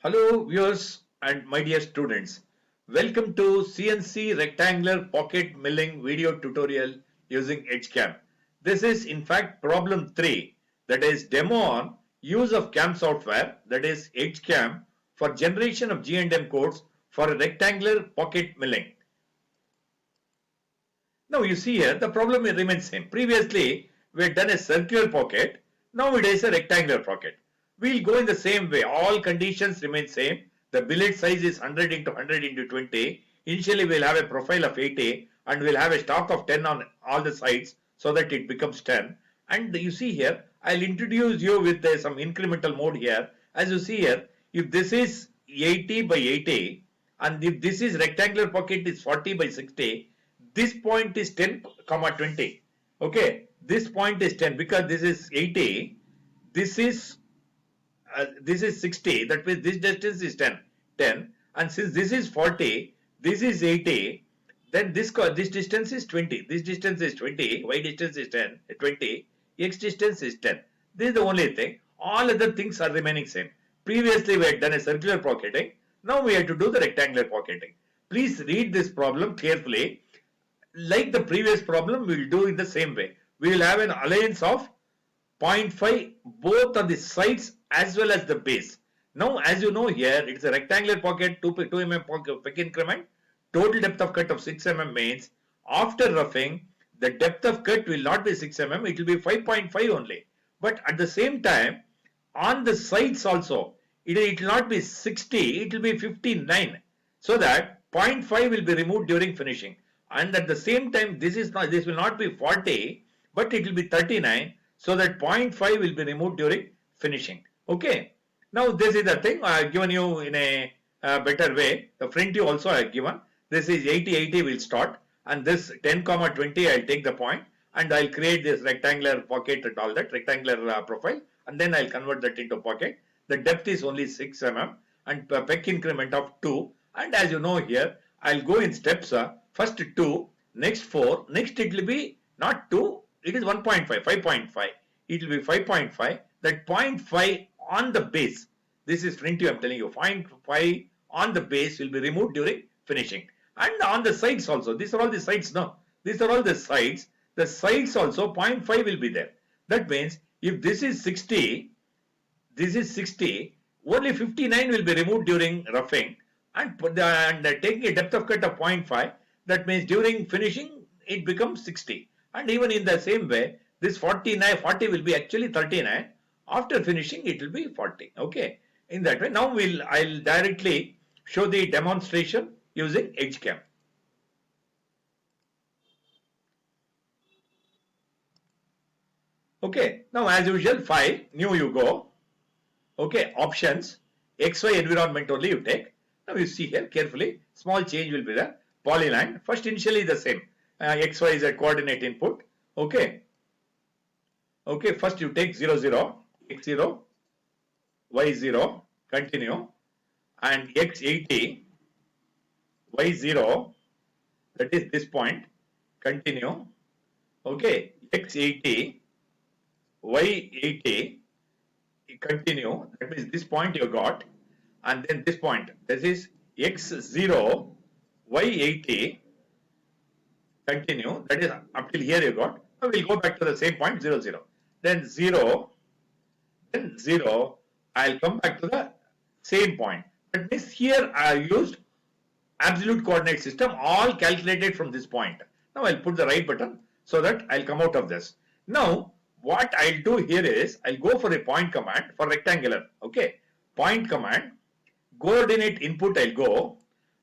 Hello viewers and my dear students. Welcome to CNC rectangular pocket milling video tutorial using EdgeCAM. This is in fact problem 3, that is demo on use of CAM software, that is EdgeCAM, for generation of G&M codes for a rectangular pocket milling. Now you see here the problem remains same. Previously we had done a circular pocket. Now it is a rectangular pocket. We'll go in the same way. All conditions remain same. The billet size is 100 into 100 into 20. Initially we'll have a profile of 80 and we'll have a stock of 10 on all the sides so that it becomes 10. And you see here I'll introduce you with some incremental mode here. As you see here, if this is 80 by 80 and if this is rectangular pocket is 40 by 60, this point is 10 comma 20. Okay, this point is 10 because this is 80, this is 60, that means this distance is 10, and since this is 40, this is 80, then this distance is 20, this distance is 20, y distance is 20, x distance is 10. This is the only thing. All other things are remaining same. Previously we had done a circular pocketing, now we have to do the rectangular pocketing. Please read this problem carefully. Like the previous problem, we will do in the same way. We will have an alliance of 0.5 both on the sides as well as the base. Now as you know here, it's a rectangular pocket, 2 mm pocket, peck increment. Total depth of cut of 6 mm means after roughing, the depth of cut will not be 6 mm, it will be 5.5 only. But at the same time, on the sides also, it will not be 60, it will be 59. So that 0.5 will be removed during finishing. And at the same time, this will not be 40, but it will be 39, so that 0.5 will be removed during finishing. Okay. Now this is the thing I have given you in a better way. The front view also I have given. This is 80 will start, and this 10 comma 20 I'll take the point and I'll create this rectangular pocket and all that rectangular profile, and then I'll convert that into pocket. The depth is only 6 mm and peck increment of 2, and as you know here I'll go in steps. First 2, next 4, next it will be not 2, it is 1.5, 5.5. It will be 5.5. That 0.5 on the base, this is front view I'm telling you, 0.5 on the base will be removed during finishing. And on the sides also, these are all the sides now. These are all the sides. The sides also 0.5 will be there. That means if this is 60, this is 60, only 59 will be removed during roughing and taking a depth of cut of 0.5. That means during finishing it becomes 60, and even in the same way this 40 will be actually 39. After finishing it will be 40. Okay, in that way. Now I'll directly show the demonstration using EdgeCAM. Okay, now as usual, file, new you go. Okay, options, XY environment only you take. Now you see here carefully, small change will be there. Polyline, first initially the same, XY is a coordinate input. Okay, first you take 0 0, x0, y0, continue, and x80, y0, that is this point, continue. Okay, x80, y80, continue, that means this point you got, and then this point, this is x0, y80, continue, that is up till here you got. Now we'll go back to the same point, 0 0, then 0, then 0, I'll come back to the same point. That means here I used absolute coordinate system, all calculated from this point. Now I'll put the right button so that I'll come out of this. Now what I'll do here is I'll go for a point command for rectangular. Okay, point command, coordinate input I'll go,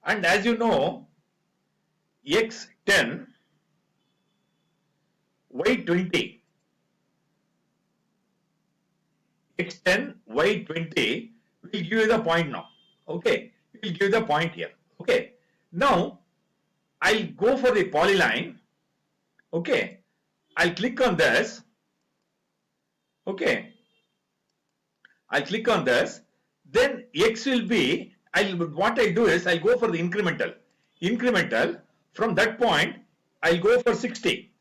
and as you know, x10, y20, x10, y20 will give you the point now. Okay, it will give the point here. Okay, now I'll go for the polyline. Okay, I'll click on this. Okay, I'll click on this. Then x will be, what I'll do is I'll go for the incremental. Incremental, from that point I'll go for 60.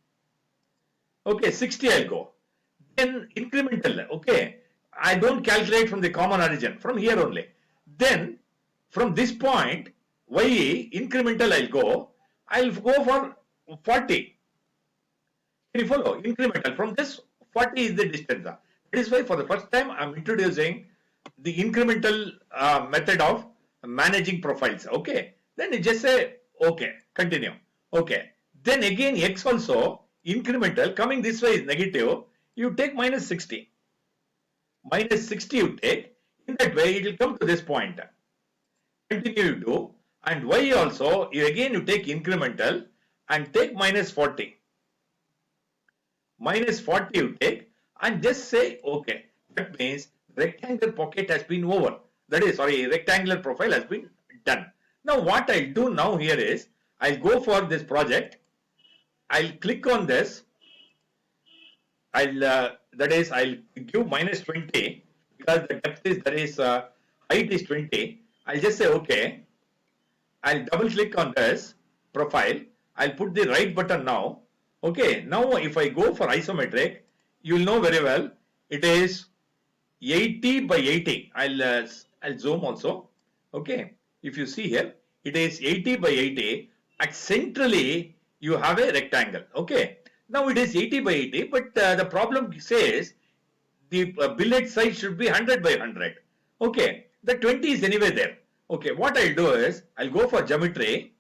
Okay, 60 I'll go. Then incremental, okay, I don't calculate from the common origin, from here only. Then from this point, y incremental I'll go for 40. Can you follow? Incremental. From this 40 is the distance. That is why for the first time I'm introducing the incremental method of managing profiles. Okay. Then you just say okay. Continue. Okay. Then again x also incremental coming this way is negative. You take minus 60. Minus 60 you take. In that way it will come to this point. Continue you do. And y also you take incremental and take minus 40. Minus 40 you take and just say okay. That means rectangular pocket has been over. That is, sorry, rectangular profile has been done. Now what I'll do now here is, I'll go for this project. I'll click on this. I'll give minus 20 because the depth is, height is 20. I'll just say okay. I'll double click on this profile. I'll put the right button now. Okay, now if I go for isometric, you'll know very well it is 80 by 80. I'll zoom also. Okay, if you see here, it is 80 by 80. At centrally, you have a rectangle. Okay, now it is 80 by 80, but the problem says the billet size should be 100 by 100. Okay, the 20 is anyway there. Okay, what I'll do is, I'll go for geometry,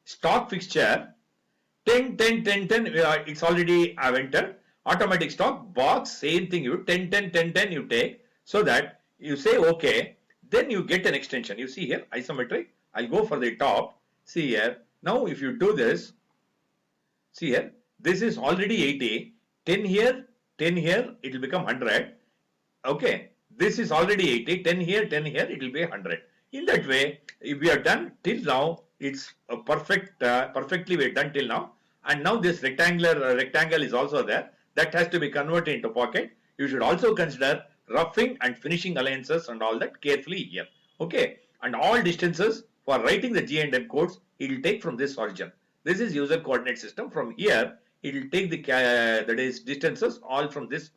stock fixture, 10, 10, 10, 10, it's already I've entered. Automatic stock, box, same thing, you 10, 10, 10, 10 you take, so that you say okay, then you get an extension. You see here, isometric, I'll go for the top, see here, now if you do this, see here, this is already 80, 10 here, it will become 100, okay, this is already 80, 10 here, it will be 100. In that way, if we are done till now, it's a perfectly we are done till now. And now this rectangle is also there. That has to be converted into pocket. You should also consider roughing and finishing alliances and all that carefully here. Okay. And all distances for writing the G&M codes, it will take from this origin. This is user coordinate system. From here, it will take the that is distances all from this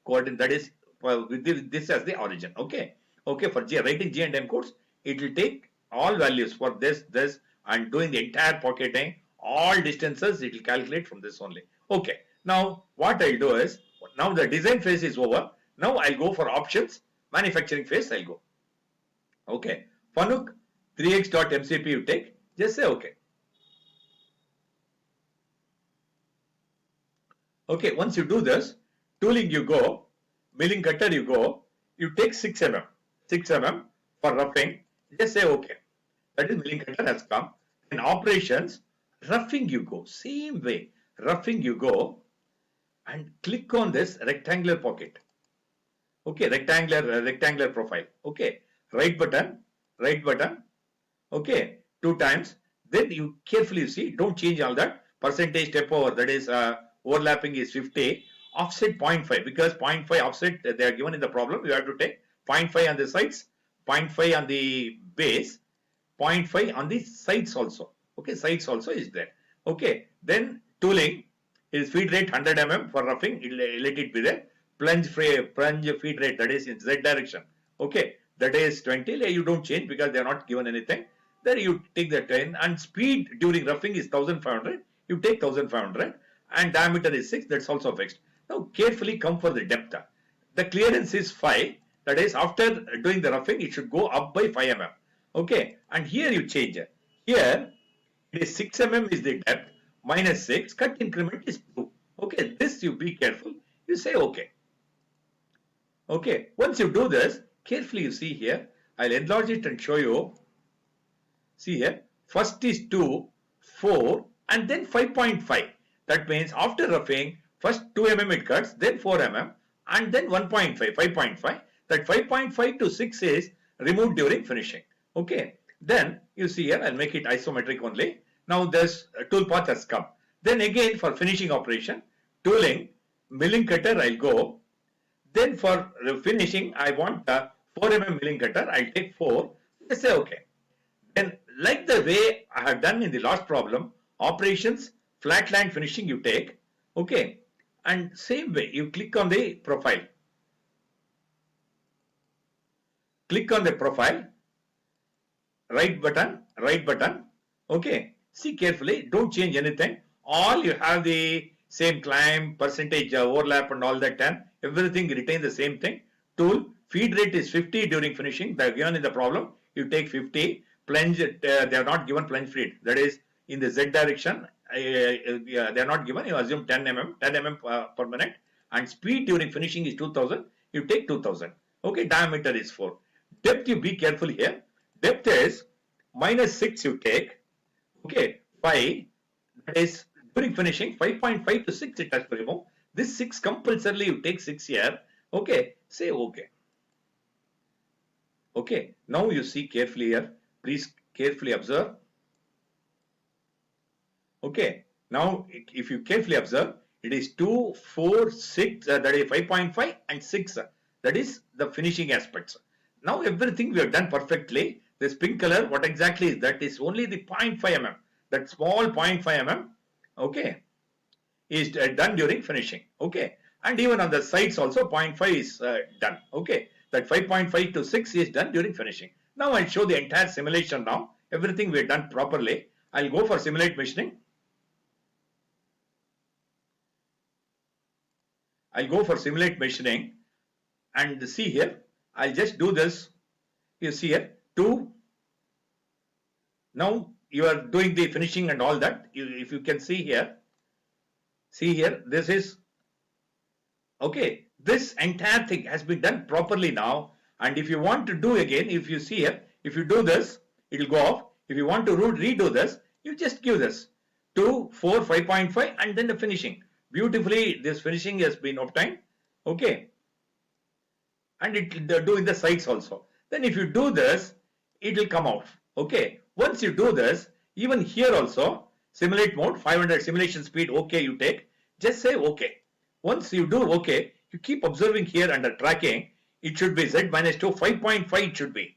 coordinate, that is with this as the origin. Okay. Okay. For writing G&M codes, it will take all values for this, and doing the entire pocketing, all distances, it will calculate from this only. Okay. Now, what I'll do is, now the design phase is over. Now I'll go for options. Manufacturing phase, I'll go. Okay. Fanuc 3x.mcp you take. Just say okay. Okay. Once you do this, tooling you go, milling cutter you go, you take 6 mm. 6 mm for roughing. Just say okay. That is milling cutter has come. In operations, roughing you go. Same way. Roughing you go and click on this rectangular pocket. Okay. Rectangular profile. Okay. Right button. Okay. 2 times. Then you carefully see. Don't change all that. Percentage step over. That is overlapping is 50. Offset 0.5. Because 0.5 offset they are given in the problem. You have to take 0.5 on the sides. 0.5 on the base, 0.5 on the sides also. Okay, sides also is there. Okay, then tooling is feed rate 100 mm for roughing. Let it be there. Plunge feed rate, that is in Z direction. Okay, that is 20. You don't change because they are not given anything. There you take the 10 and speed during roughing is 1500. You take 1500 and diameter is 6. That's also fixed. Now carefully come for the depth. The clearance is 5. That is, after doing the roughing, it should go up by 5 mm. Okay, and here you change it. Here, it is 6 mm is the depth, minus 6, cut increment is 2. Okay, this you be careful. You say okay. Okay, once you do this, carefully you see here, I'll enlarge it and show you. See here, first is 2, 4, and then 5.5. That means after roughing, first 2 mm it cuts, then 4 mm, and then 1.5, 5.5. That 5.5 to 6 is removed during finishing. Okay. Then you see here, I'll make it isometric only. Now this toolpath has come. Then again for finishing operation, tooling, milling cutter I'll go. Then for finishing, I want 4 mm milling cutter. I'll take 4. Just say okay. Then like the way I have done in the last problem, operations, flat line finishing you take. Okay. And same way, you click on the profile. Click on the profile. right button. Okay, see carefully, don't change anything. All you have the same climb, percentage overlap and all that 10, everything retain the same thing. Tool, feed rate is 50 during finishing, they are given in the problem, you take 50. Plunge, they are not given plunge feed, that is in the Z direction, they are not given, you assume 10 mm per minute, and speed during finishing is 2000, you take 2000. Okay, diameter is 4. Depth, you be careful here. Depth is -6 you take. Okay, 5, that is during finishing 5.5 to 6 it has to remove. This 6 compulsorily you take 6 here. Okay, say okay. Okay, now you see carefully here. Please carefully observe. Okay, now if you carefully observe, it is 2, 4, 6, that is 5.5 and 6. That is the finishing aspects. Now everything we have done perfectly. This pink color, what exactly is that? Is only the 0.5 mm. That small 0.5 mm, okay, is done during finishing. Okay, and even on the sides also 0.5 is done. Okay, that 5.5 to 6 is done during finishing. Now I'll show the entire simulation now. Everything we have done properly. I'll go for simulate machining. I'll go for simulate machining and see here. I'll just do this. You see here, 2. Now you are doing the finishing and all that. If you can see here, this is okay. This entire thing has been done properly now. And if you want to do again, if you see here, if you do this, it will go off. If you want to redo this, you just give this 2, 4, 5.5 and then the finishing. Beautifully, this finishing has been obtained. Okay. And it will do in the sides also. Then if you do this, it will come out. Okay. Once you do this, even here also, simulate mode, 500 simulation speed, okay, you take. Just say okay. Once you do okay, you keep observing here under tracking, it should be Z minus 2, 5.5 it should be.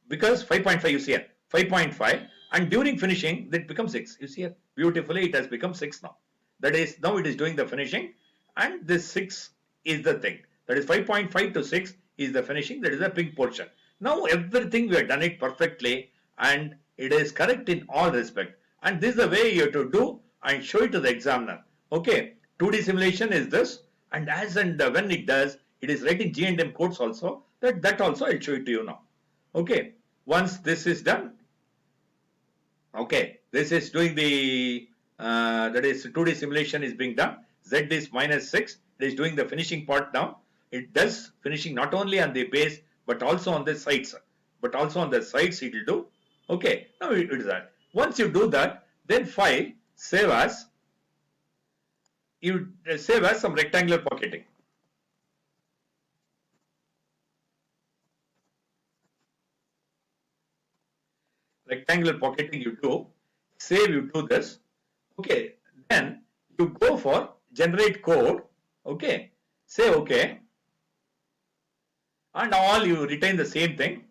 Because 5.5 you see here, 5.5, and during finishing, that becomes 6. You see here, beautifully it has become 6 now. That is, now it is doing the finishing, and this 6 is the thing. That is 5.5 to 6 is the finishing, that is the pink portion. Now everything we have done it perfectly, and it is correct in all respect. And this is the way you have to do and show it to the examiner. Okay, 2D simulation is this, and as and when it does, it is writing G&M codes also. That also I'll show it to you now. Okay, once this is done, okay, this is doing the that is 2D simulation is being done. Z is -6. It is doing the finishing part now. It does finishing not only on the base but also on the sides. But also on the sides it will do. Okay, now it is that. Once you do that, then file, save as. You save as some rectangular pocketing. Rectangular pocketing you do. Save, you do this. Okay, then you go for generate code. Okay, say okay, and all you retain the same thing.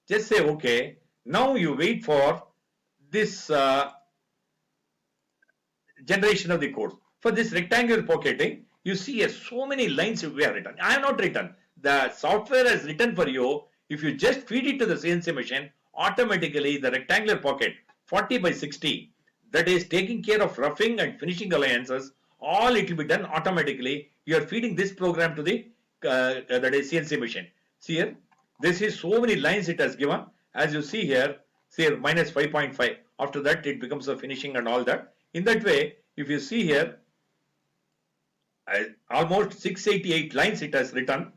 Just say okay. Now you wait for this generation of the code. For this rectangular pocketing, you see here so many lines we have written. I have not written. The software has written for you. If you just feed it to the CNC machine, automatically the rectangular pocket 40 by 60, that is taking care of roughing and finishing alliances, all it will be done automatically. You are feeding this program to the that is CNC machine. See here, this is so many lines it has given. As you see here, see here -5.5. After that, it becomes a finishing and all that. In that way, if you see here, almost 688 lines it has written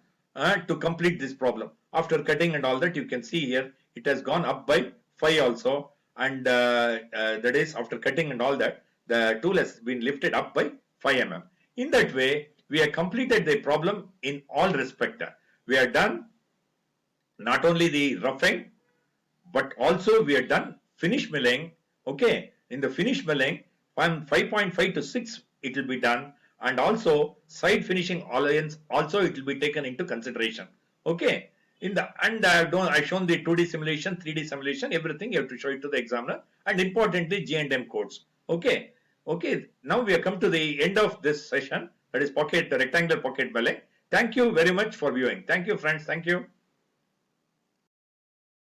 to complete this problem. After cutting and all that, you can see here it has gone up by 5 also, and that is after cutting and all that, the tool has been lifted up by 5 mm. In that way, we have completed the problem in all respect. We have done not only the roughing, but also we have done finish milling. Okay, in the finish milling, from 5.5 to 6 it will be done, and also side finishing alliance also it will be taken into consideration. Okay, in the and I've shown the 2D simulation, 3D simulation, everything you have to show it to the examiner, and importantly G&M codes. Okay, now we have come to the end of this session, that is the rectangular pocket milling. Thank you very much for viewing. Thank you friends, thank you.